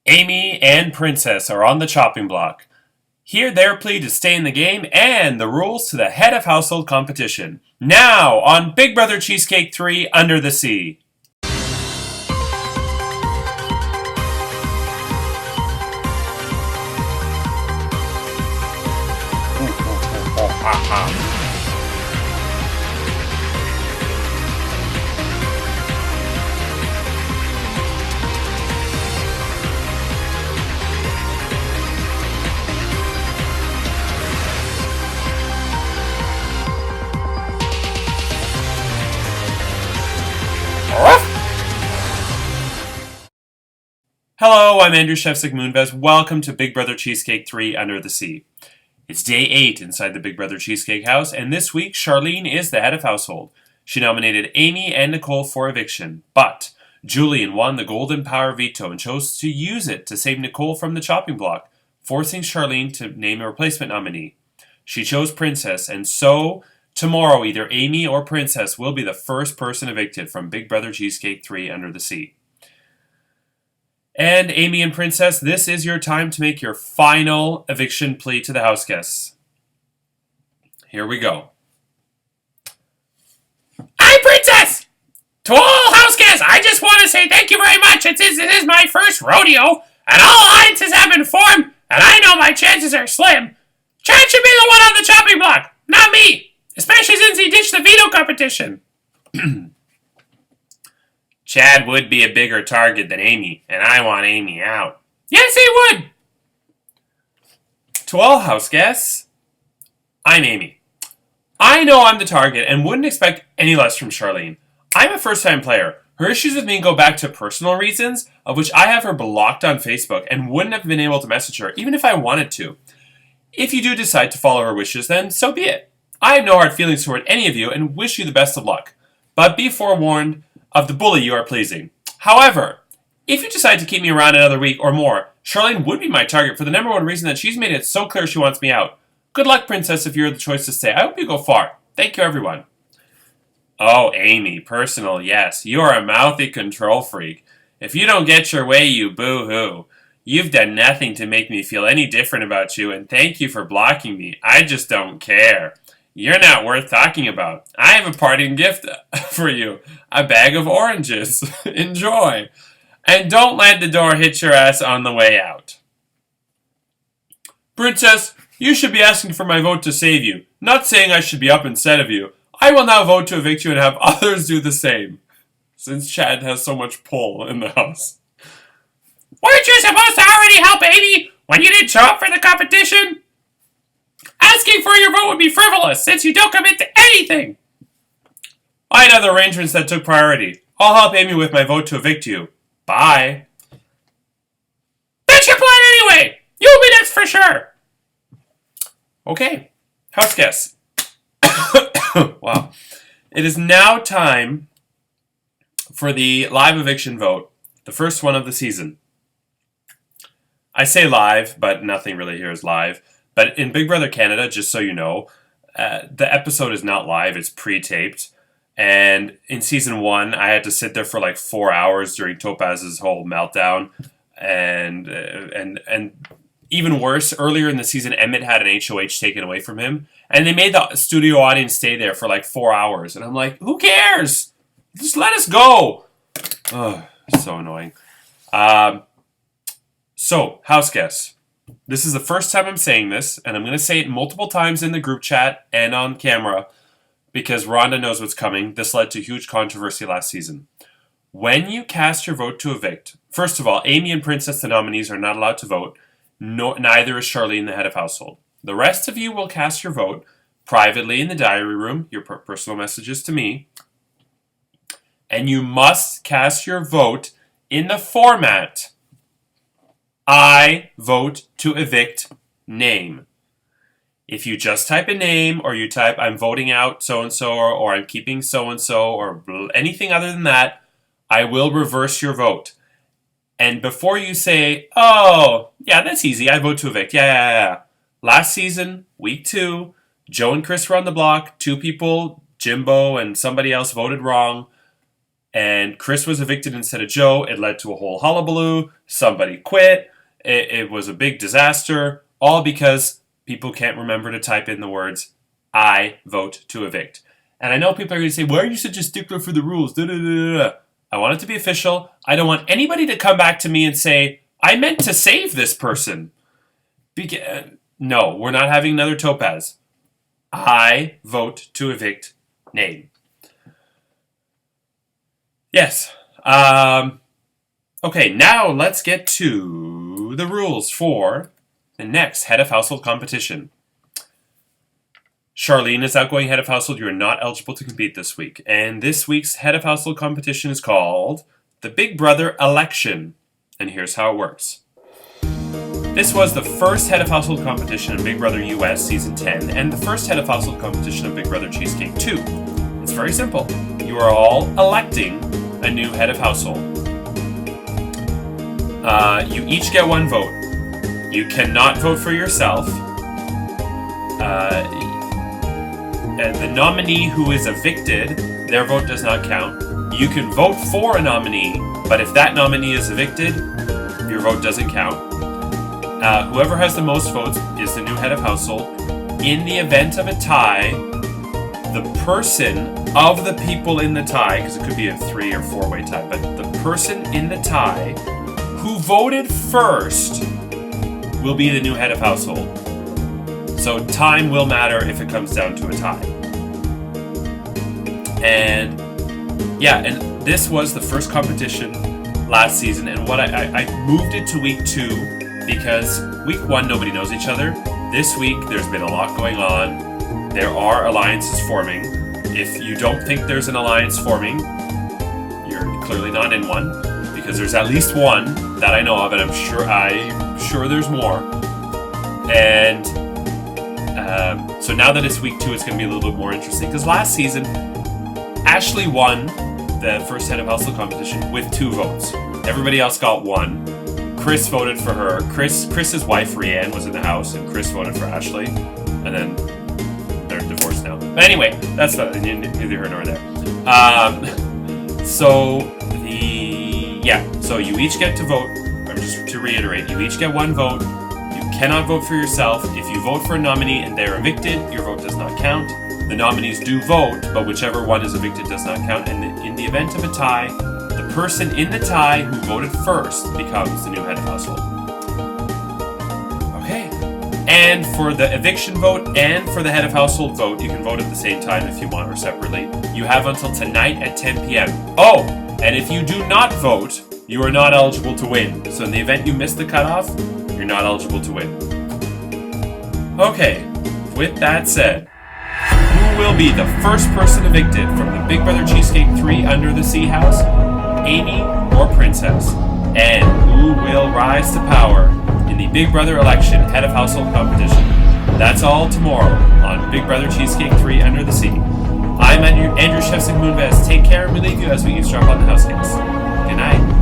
Amy and Princess are on the chopping block. Hear their plea to stay in the game and the rules to the head of household competition. Now on Big Brother Cheesecake 3 Under the Sea. Hello, I'm Andrew Shevsik Moonves. Welcome to Big Brother Cheesecake 3 Under the Sea. It's day 8 inside the Big Brother Cheesecake house, and this week Charlene is the head of household. She nominated Amy and Nicole for eviction, but Julian won the Golden Power veto and chose to use it to save Nicole from the chopping block, forcing Charlene to name a replacement nominee. She chose Princess, and so tomorrow either Amy or Princess will be the first person evicted from Big Brother Cheesecake 3 Under the Sea. And Amy and Princess, this is your time to make your final eviction plea to the house guests. Here we go. I'm Princess! To all house guests, I just want to say thank you very much. This is my first rodeo, and all alliances have been formed, and I know my chances are slim. Chad should be the one on the chopping block, not me, especially since he ditched the veto competition. Chad would be a bigger target than Amy, and I want Amy out. Yes, he would! To all house guests, I'm Amy. I know I'm the target and wouldn't expect any less from Charlene. I'm a first-time player. Her issues with me go back to personal reasons, of which I have her blocked on Facebook and wouldn't have been able to message her, even if I wanted to. If you do decide to follow her wishes, then so be it. I have no hard feelings toward any of you and wish you the best of luck. But be forewarned of the bully you are pleasing. However, if you decide to keep me around another week or more, Charlene would be my target for the number one reason that she's made it so clear she wants me out. Good luck, Princess, if you're the choice to stay. I hope you go far. Thank you, everyone. Oh, Amy, personal, yes. You're a mouthy control freak. If you don't get your way, you boo-hoo. You've done nothing to make me feel any different about you, and thank you for blocking me. I just don't care. You're not worth talking about. I have a parting gift for you. A bag of oranges. Enjoy. And don't let the door hit your ass on the way out. Princess, you should be asking for my vote to save you. Not saying I should be up instead of you. I will now vote to evict you and have others do the same. Since Chad has so much pull in the house. Weren't you supposed to already help Amy when you didn't show up for the competition? Asking for your vote would be frivolous, since you don't commit to anything. I had other arrangements that took priority. I'll help Amy with my vote to evict you. Bye. That's your plan anyway. You'll be next for sure. Okay. House guests. Wow. It is now time for the live eviction vote. The first one of the season. I say live, but nothing really here is live. But in Big Brother Canada, just so you know, the episode is not live, it's pre-taped. And in season 1, I had to sit there for like 4 hours during Topaz's whole meltdown. And even worse, earlier in the season, Emmett had an HOH taken away from him. And they made the studio audience stay there for like 4 hours. And I'm like, who cares? Just let us go. Oh, so annoying. So, house guests. This is the first time I'm saying this, and I'm going to say it multiple times in the group chat and on camera because Rhonda knows what's coming. This led to huge controversy last season. When you cast your vote to evict, first of all, Amy and Princess, the nominees, are not allowed to vote. Neither is Charlene, the head of household. The rest of you will cast your vote privately in the diary room, your personal messages to me, and you must cast your vote in the format I vote to evict name. If you just type a name or you type I'm voting out so-and-so or I'm keeping so-and-so or anything other than that, I will reverse your vote. And before you say, oh, yeah, that's easy, I vote to evict. Yeah. Last season, week 2, Joe and Chris were on the block. 2 people, Jimbo and somebody else, voted wrong. and Chris was evicted instead of Joe. It led to a whole hullabaloo. Somebody quit. It was a big disaster, all because people can't remember to type in the words, I vote to evict. And I know people are going to say, why are you such a stickler for the rules? Da, da, da, da. I want it to be official. I don't want anybody to come back to me and say, I meant to save this person. No, we're not having another Topaz. I vote to evict name. Yes. Okay, now let's get to the rules for the next head of household competition. Charlene is outgoing head of household. You are not eligible to compete this week. And this week's head of household competition is called the Big Brother Election. And here's how it works. This was the first head of household competition in Big Brother US Season 10 and the first head of household competition of Big Brother Cheesecake 2. It's very simple. You are all electing a new head of household. You each get one vote. You cannot vote for yourself. And the nominee who is evicted, their vote does not count. You can vote for a nominee, but if that nominee is evicted, your vote doesn't count. Whoever has the most votes is the new head of household. In the event of a tie, the person of the people in the tie, because it could be a 3 or 4-way tie, but the person in the tie who voted first will be the new head of household. So time will matter if it comes down to a tie. And this was the first competition last season, and what I moved it to week 2 because week 1 nobody knows each other. This week there's been a lot going on. There are alliances forming. If you don't think there's an alliance forming, you're clearly not in one, because there's at least one that I know of, and I'm sure there's more. And so now that it's week 2, it's going to be a little bit more interesting, because last season Ashley won the first head of household competition with 2 votes. Everybody else got 1. Chris voted for her. Chris's wife Rianne was in the house, and Chris voted for Ashley, and then they're divorced now. But anyway, that's neither here nor there. So you each get to vote. Just to reiterate, you each get 1 vote. You cannot vote for yourself. If you vote for a nominee and they're evicted, your vote does not count. The nominees do vote, but whichever one is evicted does not count. And in the event of a tie, the person in the tie who voted first becomes the new head of household. Okay. And for the eviction vote and for the head of household vote, you can vote at the same time if you want, or separately. You have until tonight at 10 p.m. Oh, and if you do not vote, you are not eligible to win. So in the event you miss the cutoff, you're not eligible to win. Okay, with that said, who will be the first person evicted from the Big Brother Cheesecake 3 Under the Sea house? Amy or Princess? And who will rise to power in the Big Brother election head of household competition? That's all tomorrow on Big Brother Cheesecake 3 Under the Sea. I'm Andrew Shevsik Moonves. Take care, and we leave you as we eavesdrop on the house case. Good night.